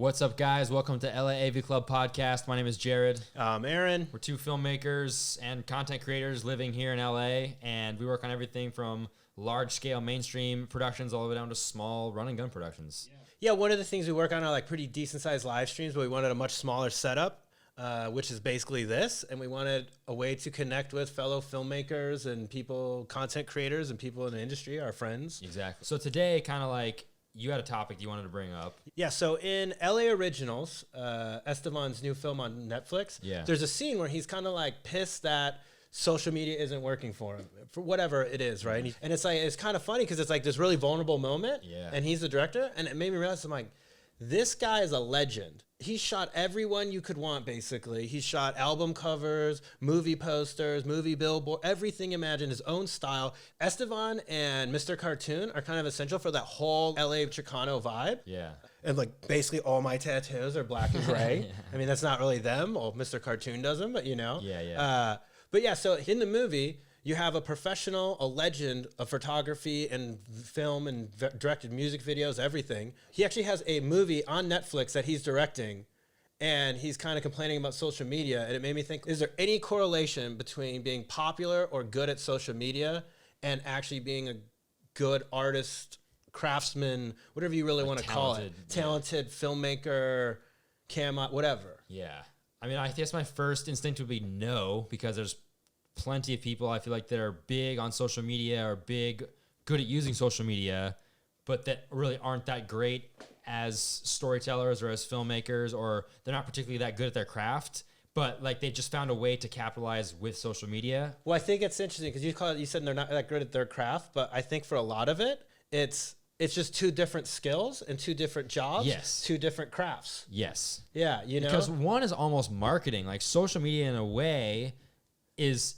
What's up, guys? Welcome to LA AV Club Podcast. My name is Jared. Aaron. We're two filmmakers and content creators living here in LA, and we work on everything from large-scale mainstream productions all the way down to small run-and-gun productions. Yeah, one of the things we work on are like pretty decent-sized live streams, but we wanted a much smaller setup, which is basically this, and we wanted a way to connect with fellow filmmakers and people, content creators and people in the industry, our friends. Exactly. So today, kind of like, you had a topic you wanted to bring up. Yeah, so in LA Originals, Estevan's new film on Netflix, there's a scene where he's kind of like pissed that social media isn't working for him, for whatever it is, right? And it's like, it's kind of funny because it's like this really vulnerable moment, and he's the director, and it made me realize, I'm like, this guy is a legend. He shot everyone you could want, basically. He shot album covers, movie posters, movie billboard, everything imagined, his own style. Estevan and Mr. Cartoon are kind of essential for that whole LA Chicano vibe. Yeah. And like basically all my tattoos are black and gray. I mean, that's not really them. Well, Mr. Cartoon does them, but you know. But yeah, so in the movie, you have a professional, a legend of photography and film and directed music videos, everything. He actually has a movie on Netflix that he's directing, and he's kind of complaining about social media. And it made me think, is there any correlation between being popular or good at social media and actually being a good artist, craftsman, whatever you really want to call it, talented filmmaker, whatever? Yeah. I mean, I guess my first instinct would be no, because there's plenty of people I feel like that are big on social media or good at using social media, but that really aren't that great as storytellers or as filmmakers, or they're not particularly that good at their craft, but like they just found a way to capitalize with social media. Well, I think it's interesting because you said they're not that good at their craft, but I think for a lot of it, it's just two different skills and two different jobs. Yes. Two different crafts. Yes. Yeah, you know? Because one is almost marketing. Like social media in a way is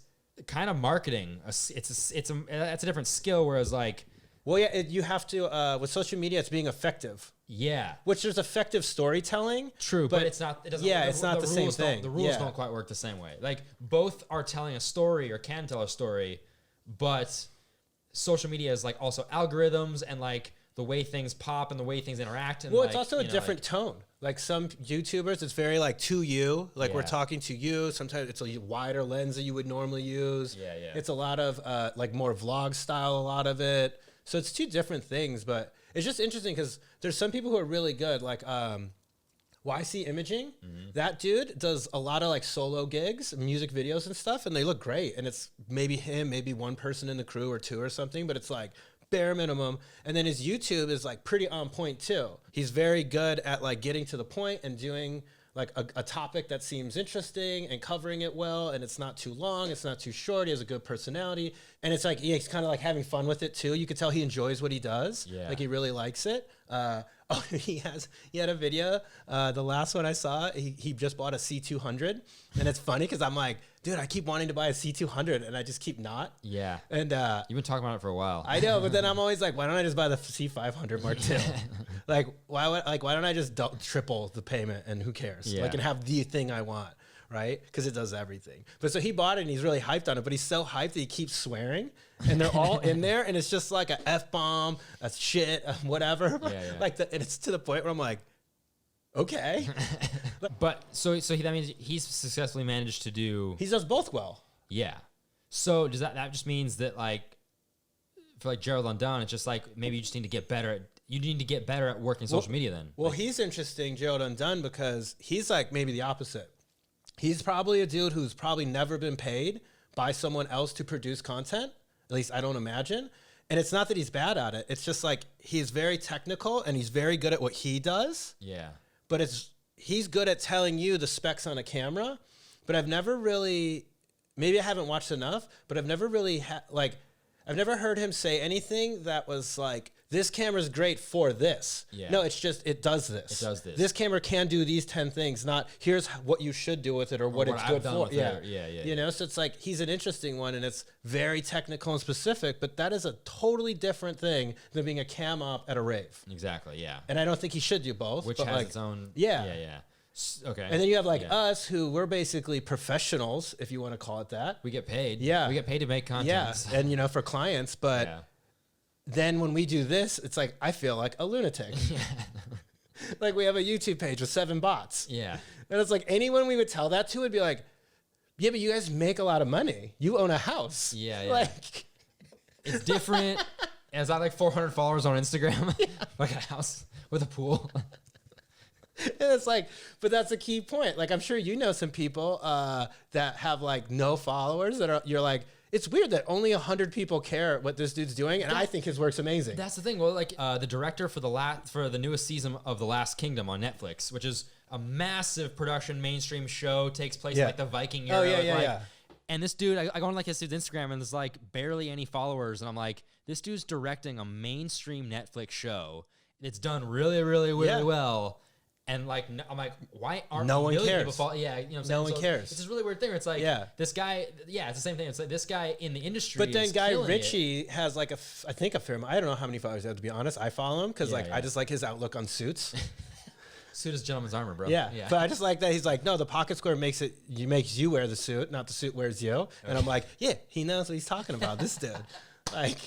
kind of marketing. That's a different skill, whereas like... Well, yeah, you have to, with social media, it's being effective. Yeah. Which there's effective storytelling. True, but it's not... It's not the same thing. The rules don't quite work the same way. Like both are telling a story or can tell a story, but social media is like also algorithms and like the way things pop and the way things interact. And well, it's also a different tone. Like some YouTubers, it's very like to you, like we're talking to you. Sometimes it's a wider lens that you would normally use. Yeah. It's a lot of like more vlog style, a lot of it. So it's two different things, but it's just interesting because there's some people who are really good, like YC Imaging. That dude does a lot of like solo gigs, music videos and stuff, and they look great. And it's maybe him, maybe one person in the crew or two or something, but it's like bare minimum. And then his YouTube is like pretty on point too. He's very good at like getting to the point and doing like a topic that seems interesting and covering it well, and it's not too long, it's not too short. He has a good personality, and it's like he's kind of like having fun with it too. You can tell he enjoys what he does. Like he really likes it. He had a video. The last one I saw, he just bought a C200, and it's funny because I'm like, dude, I keep wanting to buy a C200, and I just keep not. Yeah. And you've been talking about it for a while. I know, but then I'm always like, why don't I just buy the C500 Mark II? Like, why don't I just triple the payment and who cares? Yeah. Like, and have the thing I want, right? Because it does everything. But so he bought it and he's really hyped on it, but he's so hyped that he keeps swearing, and they're all in there, and it's just like a F-bomb, a shit, whatever. Like, and it's to the point where I'm like, okay. But so that means he's successfully managed to do... He does both well. Yeah. So does that just means that like, for like Gerald Undone, it's just like, maybe you just need to get better at working social media then. Well, he's interesting, Gerald Undone, because he's like maybe the opposite. He's probably a dude who's probably never been paid by someone else to produce content. At least I don't imagine. And it's not that he's bad at it. It's just like he's very technical and he's very good at what he does. Yeah. But he's good at telling you the specs on a camera. But I've never really, maybe I haven't watched enough, but I've never really I've never heard him say anything that was like, this camera's great for this. Yeah. No, it's just, it does this. It does this. This camera can do these 10 things, not here's what you should do with it or what it's good for. Yeah. You know, so it's like, he's an interesting one and it's very technical and specific, but that is a totally different thing than being a cam op at a rave. Exactly, yeah. And I don't think he should do both. Which has its own... Yeah. Okay. And then you have like us who we're basically professionals, if you want to call it that. We get paid. Yeah. We get paid to make content. Yeah. And, you know, for clients, but then when we do this, it's like, I feel like a lunatic. Like we have a YouTube page with 7 bots. Yeah. And it's like anyone we would tell that to would be like, yeah, but you guys make a lot of money. You own a house. Yeah, yeah. Like It's different. As I like 400 followers on Instagram, like a house with a pool. And it's like, but that's a key point. Like I'm sure you know some people that have like no followers that are. You're like, it's weird that only 100 people care what this dude's doing, and I think his work's amazing. That's the thing. Well, like the director for the newest season of The Last Kingdom on Netflix, which is a massive production mainstream show, takes place in like the Viking era. Oh yeah. And this dude, I go on like his dude's Instagram, and there's like barely any followers, and I'm like, this dude's directing a mainstream Netflix show. It's done really, really, really well. And like, I'm like, why aren't no one cares? People follow? Yeah, you know what I'm no saying? one cares. It's this really weird thing where it's like, this guy, it's the same thing. It's like this guy in the industry. But then is guy killing Ritchie has like I think a fair amount. I don't know how many followers he has, to be honest. I follow him because I just like his outlook on suits. Suit is gentleman's armor, bro. Yeah. But I just like that he's like, no, the pocket square makes you wear the suit, not the suit wears you. And I'm like, yeah, he knows what he's talking about. This dude, like.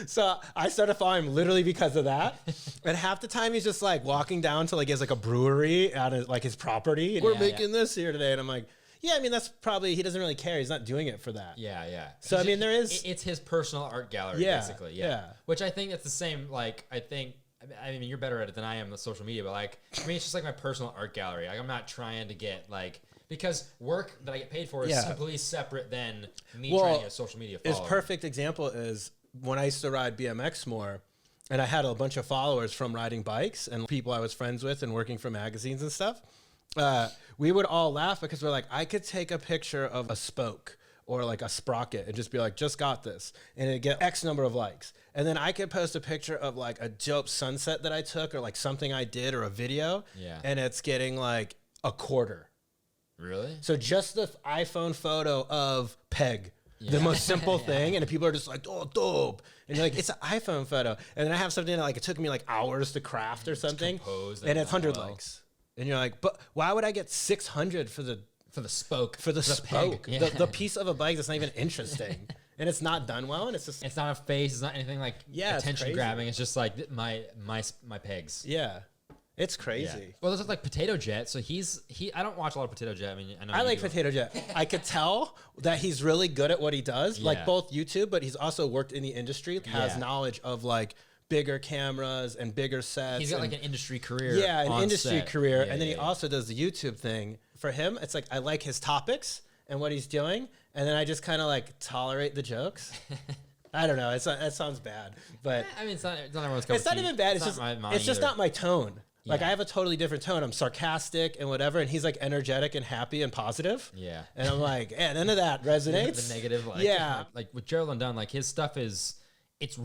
So I started following him literally because of that. And half the time he's just like walking down to like he has like a brewery out of like his property. And we're making this here today. And I'm like, yeah, I mean, that's probably, he doesn't really care. He's not doing it for that. Yeah. So I mean, there is. It's his personal art gallery, basically. Yeah. Which I think it's the same. Like, I mean, you're better at it than I am with social media, but like, I mean, it's just like my personal art gallery. Like, I'm not trying to get like, because work that I get paid for is completely separate than me trying to get a social media follower. His perfect example is when I used to ride BMX more, and I had a bunch of followers from riding bikes and people I was friends with and working for magazines and stuff, we would all laugh because we're like, I could take a picture of a spoke or like a sprocket and just be like, just got this. And it'd get X number of likes. And then I could post a picture of like a dope sunset that I took or like something I did or a video. Yeah. And it's getting like a quarter. Really? So just the iPhone photo of Peg. The most simple thing, and people are just like, oh, dope. And you're like, it's an iPhone photo. And then I have something that like it took me like hours to craft or something, and it's 100 likes. And you're like, but why would I get 600 for the spoke? For the spoke, the piece of a bike that's not even interesting, and it's not done well, and it's just it's not a face, it's not anything like attention grabbing. It's just like my pegs. Yeah. It's crazy. Yeah. Well, there's like Potato Jet. So I don't watch a lot of Potato Jet. I mean, I like Potato Jet. I could tell that he's really good at what he does, like both YouTube, but he's also worked in the industry, has knowledge of like bigger cameras and bigger sets. He's got like an industry career. Yeah, an industry career. And then he also does the YouTube thing. For him, it's like I like his topics and what he's doing. And then I just kind of like tolerate the jokes. I don't know. It sounds bad. But I mean, it's not everyone's cup of tea. It's not even bad. It's just not my tone. Like I have a totally different tone. I'm sarcastic and whatever, and he's like energetic and happy and positive. Yeah. And I'm like, none of that resonates. The negative, like with Gerald Undone, like his stuff is, it's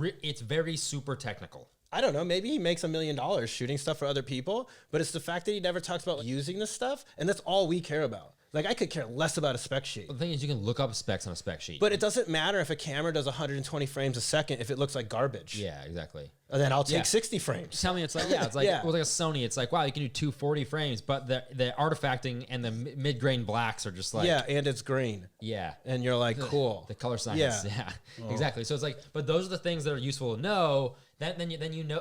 very super technical. I don't know. Maybe he makes $1 million shooting stuff for other people, but it's the fact that he never talks about using this stuff, and that's all we care about. Like, I could care less about a spec sheet. Well, the thing is, you can look up specs on a spec sheet. But it doesn't matter if a camera does 120 frames a second if it looks like garbage. Yeah, exactly. And then I'll take 60 frames. Tell me, it's like, it's like, well, like a Sony, it's like, wow, you can do 240 frames, but the artifacting and the mid-grain blacks are just like... Yeah, and it's green. Yeah. And you're like, cool. The color science. Yeah. Exactly. So it's like, but those are the things that are useful to know. Then you know,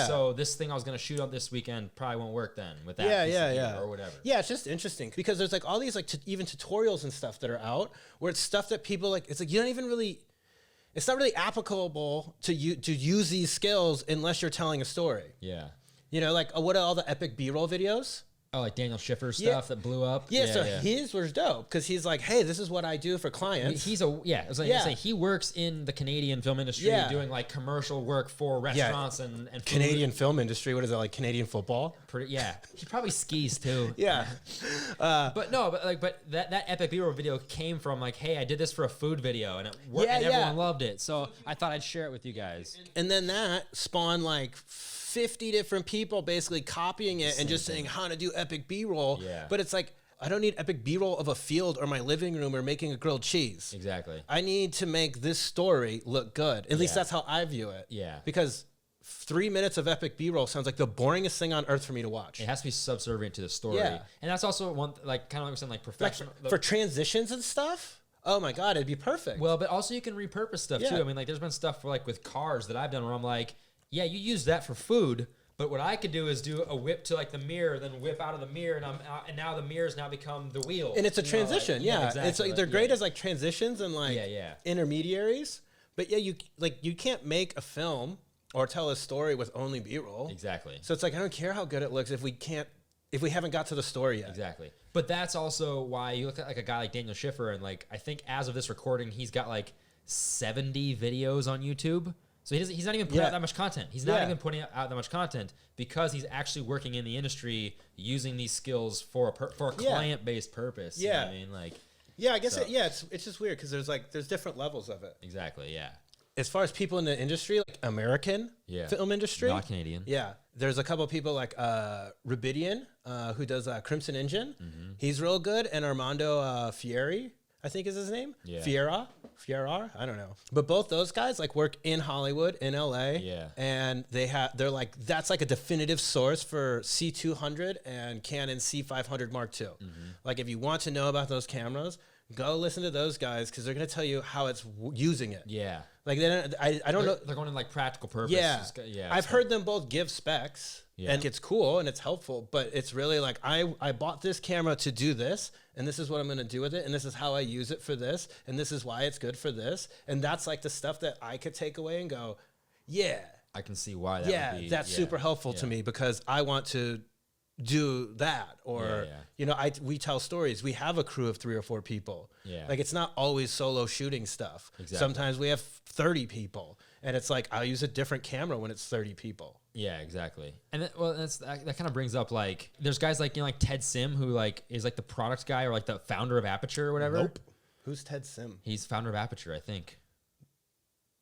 so this thing I was going to shoot on this weekend probably won't work then with that or whatever. Yeah, it's just interesting because there's like all these like even tutorials and stuff that are out where it's stuff that people like, it's like you don't even really, it's not really applicable to use these skills unless you're telling a story. Yeah. You know, like what are all the epic B-roll videos? Oh, like Daniel Schiffer stuff that blew up. Yeah, his was dope because he's like, hey, this is what I do for clients. I was like, say he works in the Canadian film industry doing like commercial work for restaurants and food. Canadian film industry. What is that, like Canadian football? He probably skis too. Yeah. But that epic B-roll video came from like, hey, I did this for a food video and it worked and everyone loved it. So I thought I'd share it with you guys. And then that spawned like 50 different people basically copying it and just saying how to do epic B-roll. Yeah. But it's like, I don't need epic B-roll of a field or my living room or making a grilled cheese. Exactly. I need to make this story look good. At least that's how I view it. Yeah. Because 3 minutes of epic B-roll sounds like the boringest thing on earth for me to watch. It has to be subservient to the story. Yeah. And that's also one, like, kind of like we're saying, like professional. For transitions and stuff? Oh my God, it'd be perfect. Well, but also you can repurpose stuff too. I mean, like there's been stuff for like with cars that I've done where I'm like, yeah, you use that for food, But what I could do is do a whip to like the mirror, then whip out of the mirror, and now the mirror's now become the wheel. And it's a transition, Exactly. It's like they're great as like transitions and like intermediaries. But yeah, you can't make a film or tell a story with only B-roll. Exactly. So it's like I don't care how good it looks if we haven't got to the story yet. Exactly. But that's also why you look at like a guy like Daniel Schiffer, and like I think as of this recording, he's got like 70 videos on YouTube. So he's not even putting out that much content. He's not even putting out that much content because he's actually working in the industry using these skills for a client-based purpose. Yeah. You know what I mean? Like, yeah, I guess it's just weird because there's different levels of it. Exactly, yeah. As far as people in the industry, like American film industry. Not Canadian. Yeah. There's a couple of people like Rubidian, who does Crimson Engine. Mm-hmm. He's real good. And Armando Fieri, I think is his name. Yeah. Fierar, I don't know. But both those guys like work in Hollywood, in LA. Yeah. And they're like, that's like a definitive source for C200 and Canon C500 Mark II. Mm-hmm. Like if you want to know about those cameras, go listen to those guys because they're going to tell you how it's using it. Yeah. Like I don't know. They're going in like practical purpose. Yeah. I've heard them both give specs and it's cool and it's helpful, but it's really like I bought this camera to do this and this is what I'm going to do with it and this is how I use it for this and this is why it's good for this. And that's like the stuff that I could take away and go, yeah. I can see why that would be. That's super helpful to me because I want to do that or you know we tell stories. We have a crew of 3 or 4 people. Like it's not always solo shooting stuff. Sometimes we have 30 people and it's like I'll use a different camera when it's 30 people. Exactly. And that kind of brings up like there's guys like like Ted Sim who like is like the product guy or like the founder of Aperture or whatever. Nope. Who's Ted Sim? He's founder of Aperture, I think.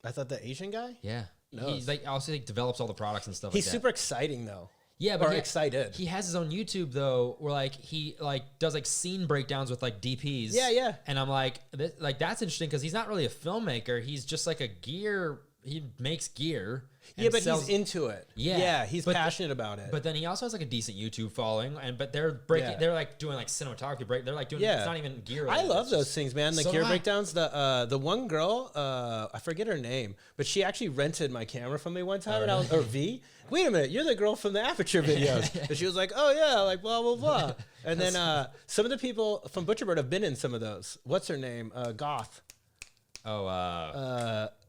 I thought the Asian guy? Yeah. No. He's like also like develops all the products and stuff. He's super exciting though. Yeah, but excited. He has his own YouTube though, where like he like does like scene breakdowns with like DPs. Yeah. And I'm like, that's interesting because he's not really a filmmaker. He's just like a gear. He makes gear. Yeah, but he's into it. Yeah, he's passionate about it. But then he also has like a decent YouTube following, but they're they're like doing like cinematography break. They're like doing it's not even gear. I love those things, man. The gear breakdowns. The one girl, I forget her name, but she actually rented my camera from me one time, and I was V. Wait a minute, you're the girl from the Aperture videos. And she was like, oh yeah, like blah blah blah. And then some of the people from Butcherbird have been in some of those. What's her name? Goth.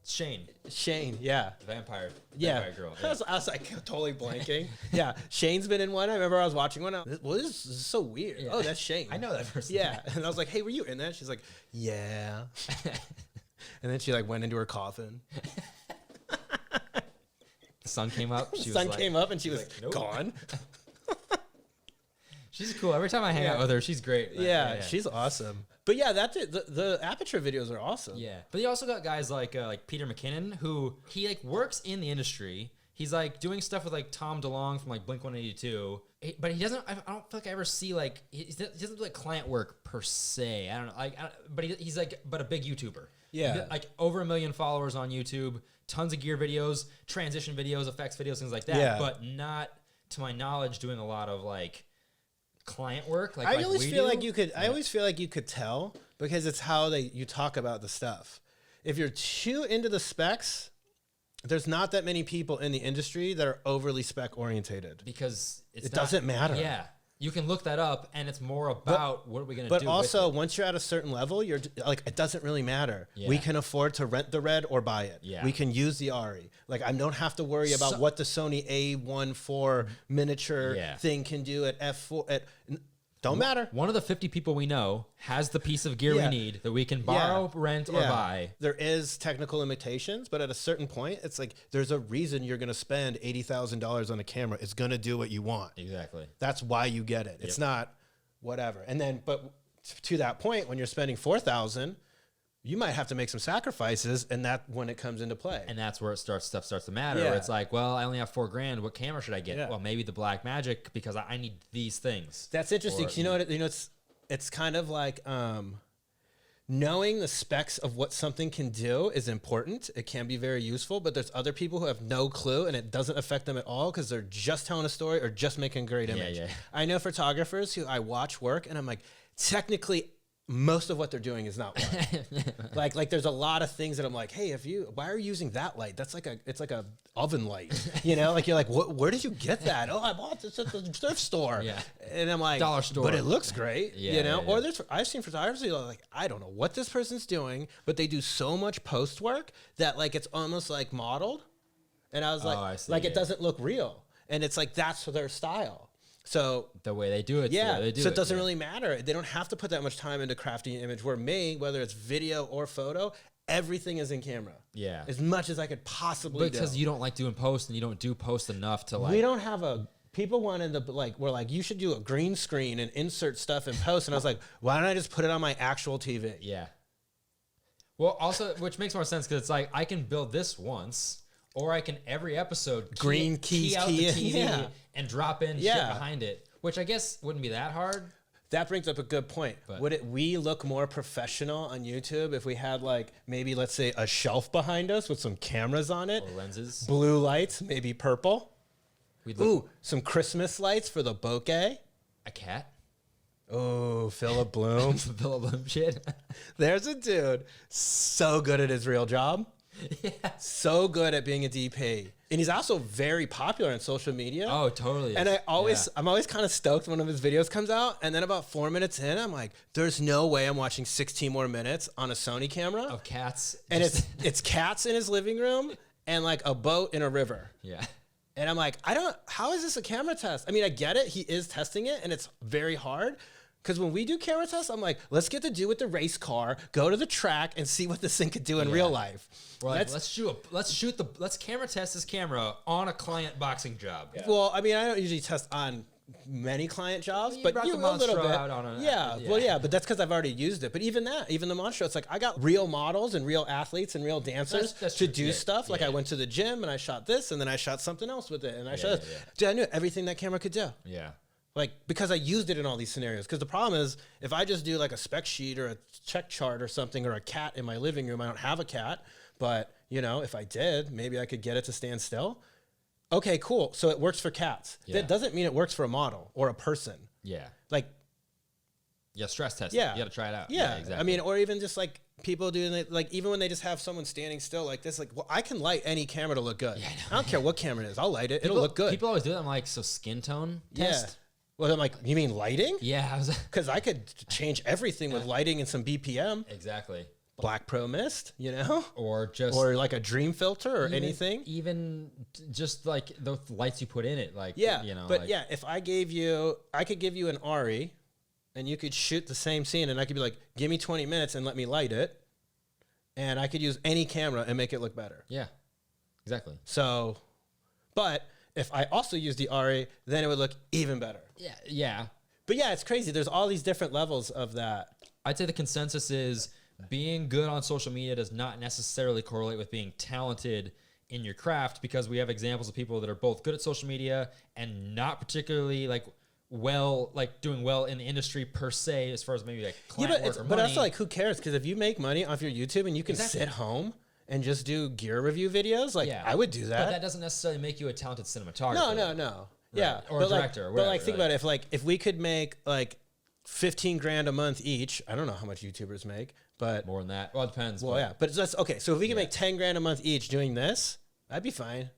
Shane, yeah. Vampire girl. Yeah. I was like totally blanking. Yeah, Shane's been in one. I remember I was watching one. This is so weird. Yeah. Oh, that's Shane. I know that person. Yeah, and I was like, hey, were you in that? She's like, yeah. And then she like went into her coffin. The sun came up. The sun came up and she was like, gone. She's cool. Every time I hang out with her, she's great. Yeah, she's awesome. But yeah, that's it. The Aperture videos are awesome. Yeah, but you also got guys like Peter McKinnon, who he like works in the industry. He's like doing stuff with like Tom DeLonge from like Blink-182, but he doesn't. I don't feel like I ever see like he doesn't do like client work per se. I don't know. But he's like a big YouTuber. Yeah, like over 1 million followers on YouTube, tons of gear videos, transition videos, effects videos, things like that. Yeah. But not, to my knowledge, doing a lot of like client work. Like I always feel like you could. I always feel like you could tell because it's how you talk about the stuff. If you're too into the specs, there's not that many people in the industry that are overly spec orientated because it doesn't matter. Yeah. You can look that up, and it's more about what are we going to do. But also, once you're at a certain level, you're like, it doesn't really matter. Yeah. We can afford to rent the Red or buy it. Yeah. We can use the Ari. Like, I don't have to worry about what the Sony A1 IV miniature thing can do at f4. Don't matter. One of the 50 people we know has the piece of gear we need that we can borrow, rent, or buy. There is technical limitations, but at a certain point, it's like there's a reason you're going to spend $80,000 on a camera. It's going to do what you want. Exactly. That's why you get it. It's not whatever. And then, but to that point, when you're spending $4,000, you might have to make some sacrifices, and that when it comes into play. And that's where stuff starts to matter. Where it's like, well, I only have $4,000. What camera should I get? Well, maybe the Black Magic because I need these things. That's interesting. You know what? You know, it's kind of like knowing the specs of what something can do is important. It can be very useful, but there's other people who have no clue, and it doesn't affect them at all because they're just telling a story or just making a great image. I know photographers who I watch work, and I'm like, technically, most of what they're doing is not work. like there's a lot of things that I'm like, hey, why are you using that light? That's it's like a oven light, you know? Like you're like, where did you get that? Oh, I bought this at the thrift store. Yeah. And I'm like, dollar store. But it looks great, you know? Yeah. Or I've seen photographers who are like, I don't know what this person's doing, but they do so much post work that like it's almost like modeled. And I was like, I see, it doesn't look real. And it's like that's their style. So the way they do it, it doesn't really matter. They don't have to put that much time into crafting an image. Where me, whether it's video or photo, everything is in camera. Yeah, as much as I could possibly do. Because you don't like doing post and you don't do post enough to like. We don't have people wanted to we're like, you should do a green screen and insert stuff in post, and I was like, why don't I just put it on my actual TV? Yeah. Well, also, which makes more sense because it's like I can build this once. Or I can every episode key out the TV and drop in shit behind it, which I guess wouldn't be that hard. That brings up a good point. But would we look more professional on YouTube if we had like maybe let's say a shelf behind us with some cameras on it, or lenses, blue lights, maybe purple? Some Christmas lights for the bokeh. A cat. Oh, Phillip Bloom. Phillip Bloom shit. There's a dude so good at his real job. Yeah. So good at being a DP. And he's also very popular on social media. Oh, totally. And I'm always kind of stoked when one of his videos comes out. And then about 4 minutes in, I'm like, there's no way I'm watching 16 more minutes on a Sony camera. Of cats. And it's cats in his living room and like a boat in a river. Yeah. And I'm like, how is this a camera test? I mean, I get it. He is testing it and it's very hard. Because when we do camera tests, I'm like, let's get the dude with the race car, go to the track, and see what this thing could do in real life. We're like, let's camera test this camera on a client boxing job. Yeah. Well, I mean, I don't usually test on many client jobs, but brought you the a little bit. out on a, yeah. But that's because I've already used it. But even the Monstro, it's like I got real models and real athletes and real dancers to do stuff. Like I went to the gym and I shot this, and then I shot something else with it, and I shot. Dude, I knew everything that camera could do. Yeah. Like, because I used it in all these scenarios. Because the problem is, if I just do like a spec sheet or a check chart or something, or a cat in my living room, I don't have a cat, but you know, if I did, maybe I could get it to stand still. Okay, cool. So it works for cats. Yeah. That doesn't mean it works for a model or a person. Yeah. Like, stress test. Yeah. You got to try it out. Yeah, exactly. I mean, or even just like people doing it, like even when they just have someone standing still like this, like, well, I can light any camera to look good. Yeah, I don't care what camera it is. I'll light it. It'll look good. People always do that. I'm like, so skin tone test? Yeah. Well, I'm like, you mean lighting? Yeah. Because I could change everything with lighting and some BPM. Exactly. Black Pro Mist, you know? Or like a dream filter or anything. Even just like the lights you put in it. Like, you know. But if I could give you an ARRI and you could shoot the same scene and I could be like, give me 20 minutes and let me light it. And I could use any camera and make it look better. Yeah, exactly. So, but if I also use the ARRI, then it would look even better. Yeah, yeah. But yeah, it's crazy. There's all these different levels of that. I'd say the consensus is being good on social media does not necessarily correlate with being talented in your craft, because we have examples of people that are both good at social media and not particularly doing well in the industry per se, as far as maybe like client work or money. But also like, who cares? Because if you make money off your YouTube and you can sit home and just do gear review videos, like I would do that. But that doesn't necessarily make you a talented cinematographer. No. Right. Yeah. Or a director or whatever. But like, think about it. If we could make like 15 grand a month each, I don't know how much YouTubers make, but more than that. Well, it depends. Well, yeah. But that's okay. So if we can make 10 grand a month each doing this, I'd be fine.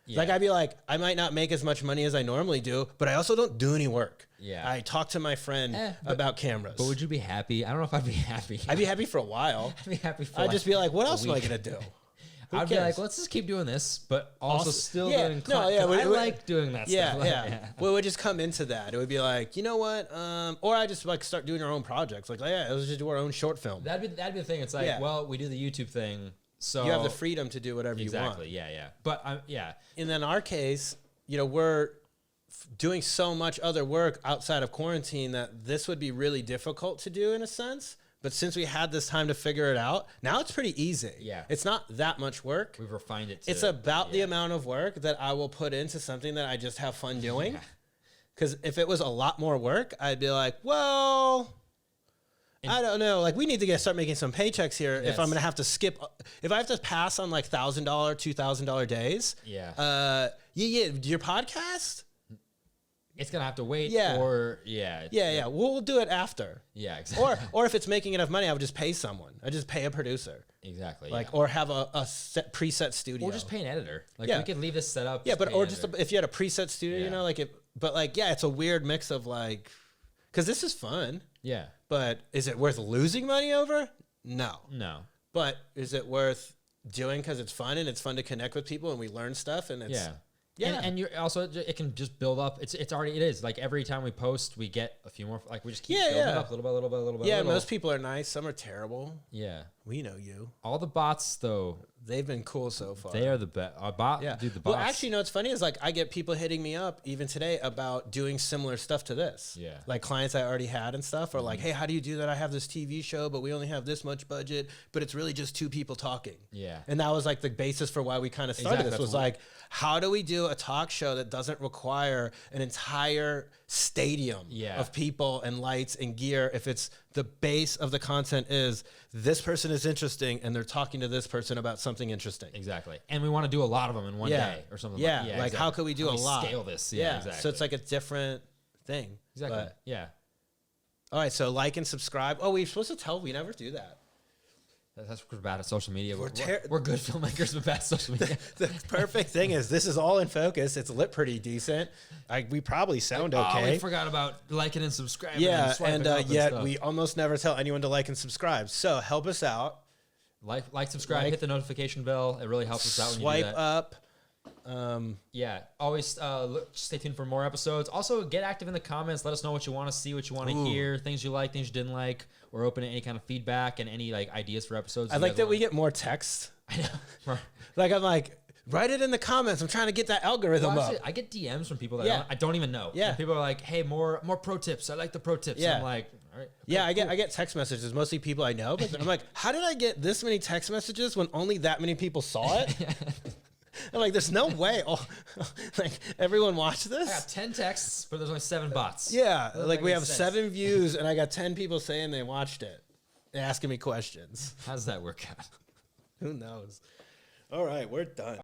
Yeah. Like, I'd be like, I might not make as much money as I normally do, but I also don't do any work. Yeah. I talk to my friend about cameras. But would you be happy? I don't know if I'd be happy. I'd be happy for a while. I'd be happy for I'd just be like, what else am I going to do? I'd be like, let's just keep doing this, but also still doing I like doing that stuff. Yeah. Well, it would just come into that. It would be like, you know what? Or I just like start doing our own projects. Like, let's just do our own short film. That'd be the thing. It's like, well, we do the YouTube thing, so you have the freedom to do whatever you want. Exactly. Yeah. But And then in our case, you know, we're doing so much other work outside of quarantine that this would be really difficult to do in a sense. But since we had this time to figure it out, now it's pretty easy. Yeah. It's not that much work. We've refined it. It's about the amount of work that I will put into something that I just have fun doing. Because if it was a lot more work, I'd be like, well, I don't know. Like, we need to start making some paychecks here. If I'm going to have to if I have to pass on like $1,000, $2,000 days. Yeah. Your podcast? it's gonna have to wait. Yeah. Or yeah. Yeah. We'll do it after. Yeah. Exactly. Or if it's making enough money, I would just pay someone. I just pay a producer. Exactly. Like, yeah. or have a preset studio. Or just pay an editor. Like Yeah. we could leave this set up. Yeah, but pay or an just editor. if you had a preset studio, Yeah. you know, like it. But like, yeah, it's a weird mix of like, because this is fun. Yeah. But is it worth losing money over? No. No. But is it worth doing because it's fun and it's fun to connect with people and we learn stuff and it's Yeah. yeah. And you're also, it can just build up. It's already, it is like every time we post, we get a few more, like we just keep building it up little by little by yeah, little. most people are nice. Some are terrible. Yeah. We know you. All the bots though, They've been cool so far. they are the best. Yeah. Dude, the bots. Well, actually, what's funny is like I get people hitting me up even today about doing similar stuff to this. Yeah. Like clients I already had and stuff are like, hey, how do you do that? I have this TV show, but we only have this much budget, but it's really just two people talking. Yeah. And that was like the basis for why we kind of started Exactly. this was like, how do we do a talk show that doesn't require an entire stadium Yeah. of people and lights and gear if it's the base of the content is this person is interesting and they're talking to this person about something interesting. Exactly. And we want to do a lot of them in one day or something. Yeah. Like, Like how could we do a lot? Scale this. Yeah. Exactly. So it's like a different thing. exactly. But, yeah. all right. So like and subscribe. Oh, we're supposed to tell. We never do that. That's what we're bad at social media. We're ter- good filmmakers, but bad at social media. The perfect thing is this is all in focus. It's lit pretty decent. We probably sound okay. Oh, we forgot about liking and subscribing. Yeah, and swiping and up yet stuff. we almost never tell anyone to like and subscribe. So help us out. like, subscribe, hit the notification bell. It really helps us out when Swipe you do that. up. Yeah, always stay tuned for more episodes. Also, get active in the comments. Let us know what you want to see, what you want to hear, things you like, things you didn't like. We're open to any kind of feedback and any like ideas for episodes. I like that we get more text. I know. Like I'm like, write it in the comments. I'm trying to get that algorithm Well, actually, up. I get DMs from people that Yeah. I don't even know. Yeah. And people are like, "Hey, more pro tips. I like the pro tips." Yeah. And I'm like, "All right." Yeah, I get text messages, mostly people I know, but I'm like, how did I get this many text messages when only that many people saw it? I'm like, there's no way. Oh, like everyone watched I got this. 10 texts, but there's only 7 bots. Yeah, Doesn't like make we any have sense. 7 views, and I got 10 people saying they watched it, and asking me questions. How does that work out? Who knows? All right, we're done.